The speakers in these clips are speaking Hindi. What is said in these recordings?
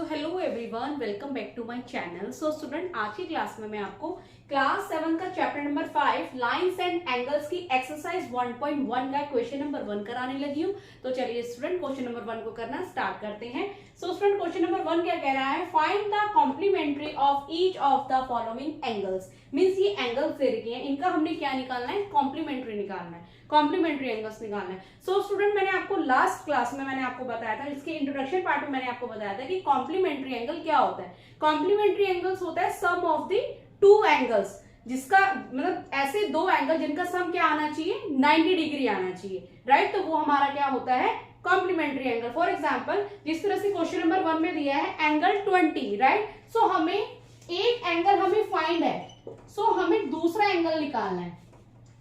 So hello everyone, welcome back to my channel. So student, आज की क्लास में मैं आपको क्लास 7 का chapter number 5 lines and angles की एक्सरसाइज 1.1 का क्वेश्चन नंबर 1 कराने लगी हूँ। तो चलिए स्टूडेंट, क्वेश्चन नंबर 1 को करना स्टार्ट करते हैं। सो स्टूडेंट, क्वेश्चन नंबर 1 क्या कह रहा है? Find the complementary of each of the following angles. Means ये एंगल्स दे रखी हैं, इनका हमने क्या निकालना है? कॉम्प्लीमेंट्री निकालना है, कॉम्प्लीमेंट्री एंगल्स निकालना है। सो स्टूडेंट, मैंने आपको लास्ट क्लास में मैंने आपको बताया था, इसके इंट्रोडक्शन पार्ट में मैंने आपको बताया था कि कॉम्प्लीमेंट्री एंगल क्या होता है। कॉम्प्लीमेंट्री एंगल्स होता है सम ऑफ द टू एंगल्स, जिसका मतलब ऐसे दो एंगल जिनका सम क्या आना चाहिए? 90 डिग्री आना चाहिए, राइट। तो वो हमारा क्या होता है? Complementary angle. फॉर एग्जाम्पल, जिस तरह से क्वेश्चन नंबर 1 में दिया है एंगल 20, राइट। सो हमें एक एंगल हमें फाइंड है, सो हमें दूसरा एंगल निकालना है,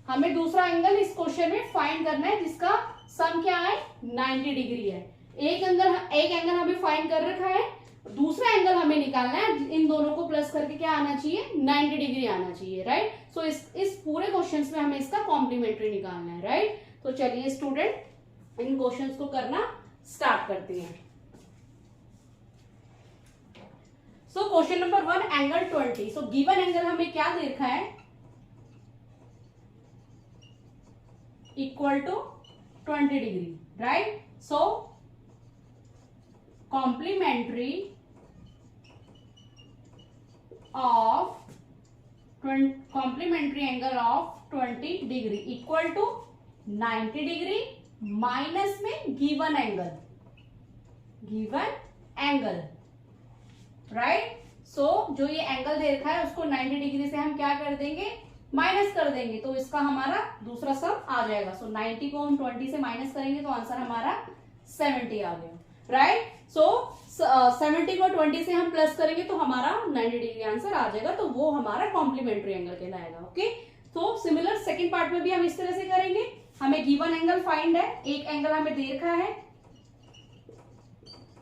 हमें दूसरा एंगल इस क्वेश्चन में फाइंड करना है जिसका सम क्या है? 90 डिग्री है। एक एंगल हमें फाइंड कर रखा है, दूसरा एंगल हमें निकालना है, इन दोनों को प्लस करके क्या आना चाहिए? 90 डिग्री आना चाहिए, राइट। सो इस पूरे क्वेश्चन में हमें इसका कॉम्प्लीमेंट्री निकालना है, राइट। तो चलिए स्टूडेंट, इन क्वेश्चंस को करना स्टार्ट करते हैं। So question number 1, angle 20। So given angle हमें क्या दे रखा है? Equal to 20 degree, right. So complementary angle of 20 degree equal to 90 degree minus में गिवन एंगल, राइट। सो जो ये एंगल दे रखा है उसको 90 डिग्री से हम क्या कर देंगे? माइनस कर देंगे, तो इसका हमारा दूसरा सम आ जाएगा। सो 90 को हम 20 से माइनस करेंगे तो आंसर हमारा 70 आ गया, राइट। सो 70 को 20 से हम प्लस करेंगे तो हमारा 90 डिग्री आंसर आ जाएगा, तो वो हमारा कॉम्प्लीमेंट्री एंगल कहलाएगा। ओके, तो सिमिलर सेकंड पार्ट में भी हम इस तरह से करेंगे। हमें गिवन एंगल फाइंड है, एक एंगल हमें दे रखा है,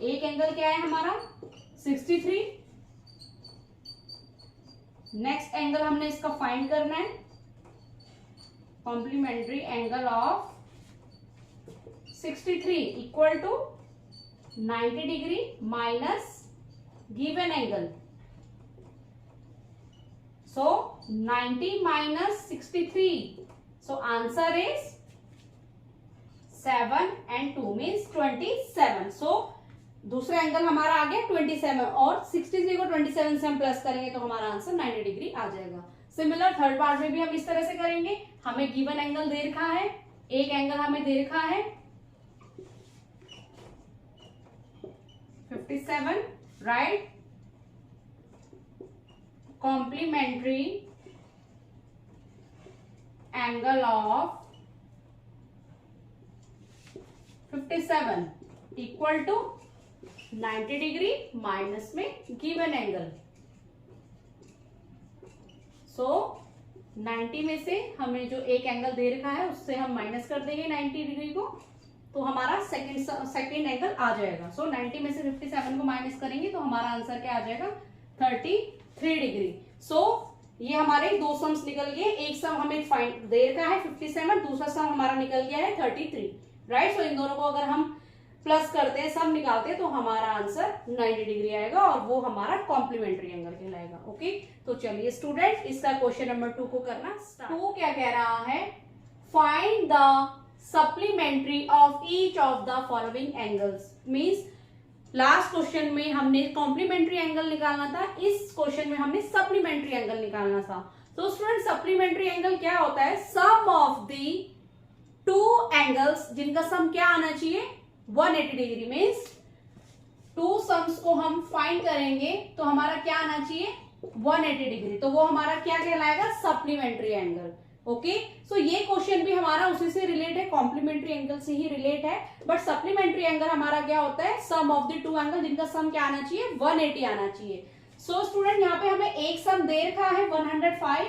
एक एंगल क्या है हमारा? 63। नेक्स्ट एंगल हमने इसका फाइंड करना है, complementary angle of 63 equal to 90 degree minus given angle. So 90 minus 63, so answer is 7 and 2 means 27। सो दूसरा एंगल हमारा आ गया 27 और 63 को 27 से हम प्लस करेंगे तो हमारा आंसर 90 डिग्री आ जाएगा। सिमिलर थर्ड पार्ट में भी हम इस तरह से करेंगे। हमें गिवन एंगल दे रखा है, एक एंगल हमें दे रखा है 57, right. Complementary angle of 57 equal to 90 degree minus में गिवन एंगल। सो 90 में से हमें जो एक एंगल दे रखा है उससे हम माइनस कर देंगे 90 डिग्री को, तो हमारा सेकंड एंगल आ जाएगा। सो 90 में से 57 को माइनस करेंगे तो हमारा आंसर क्या आ जाएगा? 33 डिग्री। सो ये हमारे दो सम्स निकल गए, एक सम हमें फाइंड दे रखा है 57, दूसरा सम हमारा निकल गया है 33, राइट। सो इन दोनों को अगर हम प्लस करते हैं, सब निकालते हैं, तो हमारा आंसर 90 डिग्री आएगा और वो हमारा कॉम्प्लीमेंट्री एंगल कहलाएगा। ओके, तो चलिए स्टूडेंट, इसका क्वेश्चन नंबर 2 को करना स्टार्ट। 2 क्या कह रहा है? Find the supplementary of each of the following angles. Means last question में हमने कॉम्प्लीमेंट्री एंगल निकालना था, इस क्वेश्चन में हमने सप्लीमेंट्री एंगल निकालना था। तो स्टूडेंट, सप्लीमेंट्री एंगल क्या होता है? सम ऑफ द टू एंगल्स जिनका सम क्या आना चाहिए? 180 डिग्री। मीन्स टू सम्स को हम फाइंड करेंगे तो हमारा क्या आना चाहिए? 180 डिग्री, तो वो हमारा क्या कहलाएगा? Supplementary angle. ओके, सो ये क्वेश्चन भी हमारा उसी से रिलेट है, कॉम्प्लीमेंट्री एंगल से ही रिलेट है। बट सप्लीमेंट्री एंगल हमारा क्या होता है? सम ऑफ द टू एंगल जिनका सम क्या आना चाहिए? 180 आना चाहिए। सो स्टूडेंट, यहाँ पे हमें एक सम दे रखा है 105।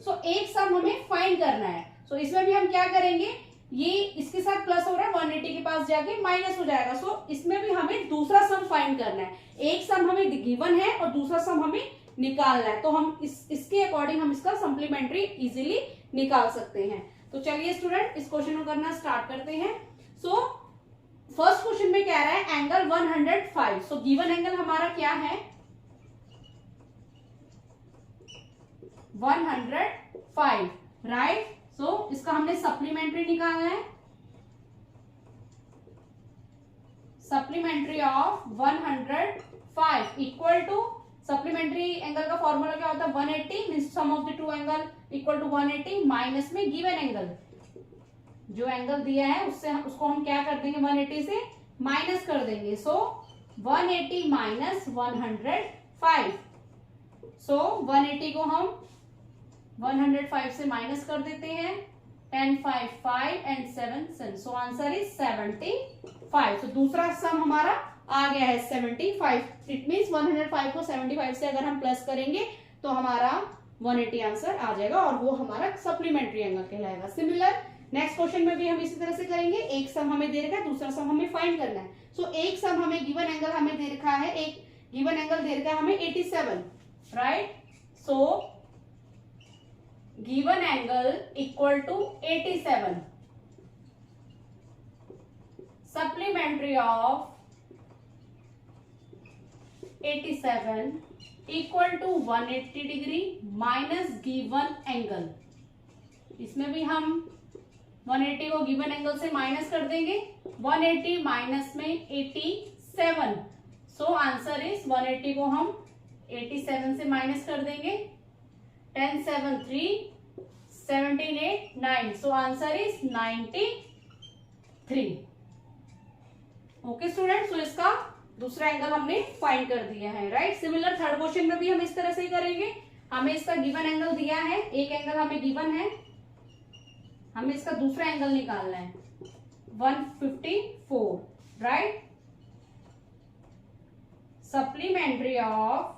सो एक सम हमें फाइंड करना है। सो इसमें भी हम क्या करेंगे? ये इसके साथ प्लस हो रहा है, 180 के पास जाके माइनस हो जाएगा। सो इसमें भी हमें दूसरा सम फाइंड करना है। एक सम हमें गिवन है और दूसरा सम हमें निकालना है, तो हम इसके अकॉर्डिंग हम इसका सप्लीमेंट्री इजीली निकाल सकते हैं। तो चलिए स्टूडेंट, इस क्वेश्चन को करना स्टार्ट करते हैं। सो फर्स्ट क्वेश्चन में कह रहा है एंगल 105। सो गिवन एंगल हमारा क्या है 105, राइट। सो इसका हमने सप्लीमेंट्री निकालना है, supplementary of 105 equal to, supplementary angle का फॉर्मूला क्या होता है 180, means sum of the two angle equal to 180 minus में गिवन एंगल, जो एंगल दिया है उससे उसको हम क्या कर देंगे 180 से माइनस कर देंगे। सो 180 माइनस 105, सो 180 को हम 105 से माइनस कर देते हैं, 10 5 5 एंड 7 7, सो आंसर इज 75। सो दूसरा सम हमारा आ गया है 75। इट मींस 105 को 75 से अगर हम प्लस करेंगे तो हमारा 180 आंसर आ जाएगा और वो हमारा सप्लीमेंट्री एंगल कहलाएगा। सिमिलर नेक्स्ट क्वेश्चन में भी हम इसी तरह से करेंगे। एक सम हमें दे रखा है, दूसरा सम हमें फाइंड करना है। सो एक सम हमें गिवन एंगल हमें दे रखा है, एक गिवन एंगल दे रखा है हमें 87, right. So given angle equal to 87, supplementary of 87 equal to 180 degree minus given angle. इसमें भी हम 180 को गिवन एंगल से माइनस कर देंगे, 180 माइनस में 87, सो आंसर इज 180 को हम 87 से माइनस कर देंगे, 10 7 3 17 8 9, so answer is 93। Okay student, so इसका दूसरा एंगल हमने फाइंड कर दिया है, राइट। सिमिलर थर्ड क्वेश्चन में भी हम इस तरह से ही करेंगे। हमें इसका गिवन एंगल दिया है, एक एंगल हमें गिवन है, हमें इसका दूसरा एंगल निकालना है 154, right. Supplementary of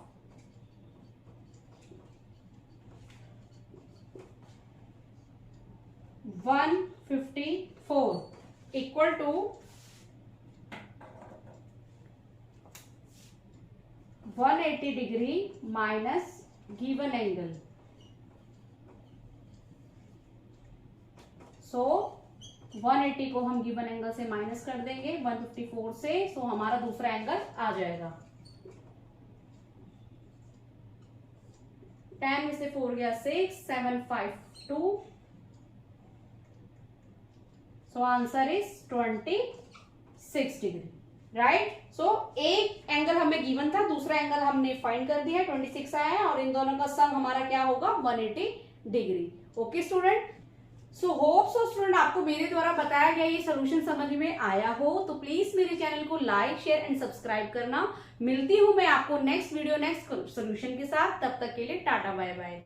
154 equal to 180 degree minus given angle. So 180 को हम गिवन एंगल से माइनस कर देंगे 154 से, सो हमारा दूसरा एंगल आ जाएगा। 10 में से 4 गया 6 7 5 2, so answer is 26 degree, right. So एक एंगल हमें गिवन था, दूसरा एंगल हमने फाइंड कर दिया, 26 आया है और इन दोनों का सम हमारा क्या होगा 180 degree. Okay student, so hope so student आपको मेरे द्वारा बताया गया ये सोल्यूशन समझ में आया हो तो प्लीज मेरे चैनल को लाइक शेयर एंड सब्सक्राइब करना। मिलती हूं मैं आपको नेक्स्ट वीडियो नेक्स्ट सोल्यूशन के साथ, तब तक के लिए टाटा बाय बाय।